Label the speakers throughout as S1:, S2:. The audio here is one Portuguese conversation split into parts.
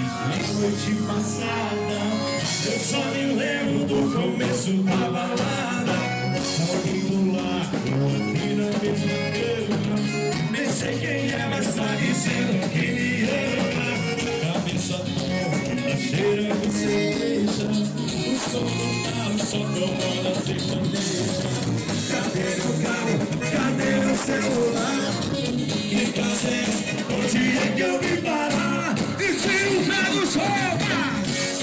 S1: Na noite passada, eu só me lembro do começo da balada. Alguém do lado, aqui na mesma cama. Nem sei quem é, mas tá dizendo que me ama. Cabeça tonta, cheirando cerveja. O som do carro só tomando a sertaneja. Cadê meu carro? Cadê meu celular? Que casa é essa? Onde é que eu vim parar? E se o carro solta?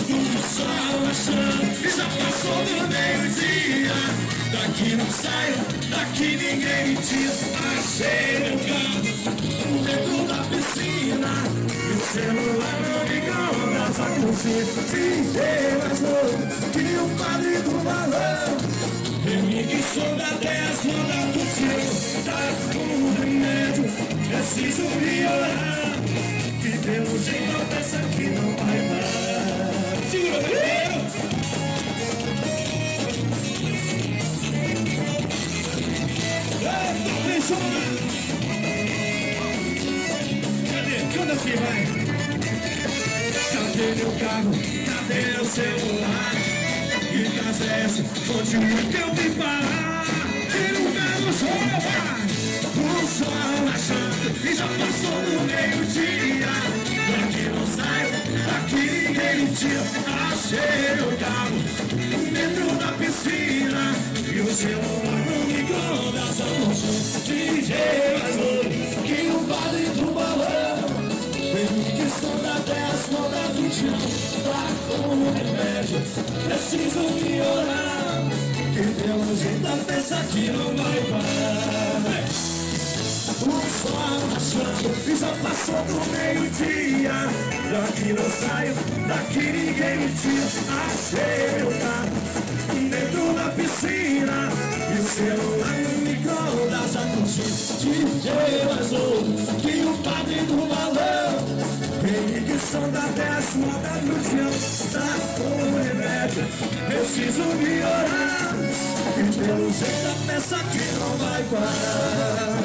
S1: Tudo só relaxando, e já passou do meio-dia. Daqui não saio, daqui ninguém me tira. Achei meu carro dentro da piscina. E o celular no micro-ondas a cozinha. DJ mais novo que o padre do balão. Remixou da 10, manda do céu. Tá com remédio, preciso melhorar. Que pelo jeito a peça aqui não vai parar. Segura, galera! Cadê? Canta assim, vai! Cadê meu carro? Cadê meu celular? Que casa é essa? Onde é que eu vim parar? Que lugar no sol, o sol relaxando e já passou do meio-dia. Daqui não saio, daqui ninguém me tira. Achei meu carro dentro da piscina. E o celular no micro-ondas a moção. DJ mais novo que o padre do balão. Remixou da 10, moda do chão. Tá com remédio, preciso melhorar. Que pelo jeito a peça aqui não vai parar. O sol rachando e já passou do meio-dia. Daqui não saio, daqui ninguém me tira. Achei meu carro dentro da piscina. E o celular no micro-ondas já curtiu. DJ mais novo que o padre do balão. Remixão da 10, moda no chão. Tá com remédio, preciso melhorar. E pelo jeito a peça aqui não vai parar.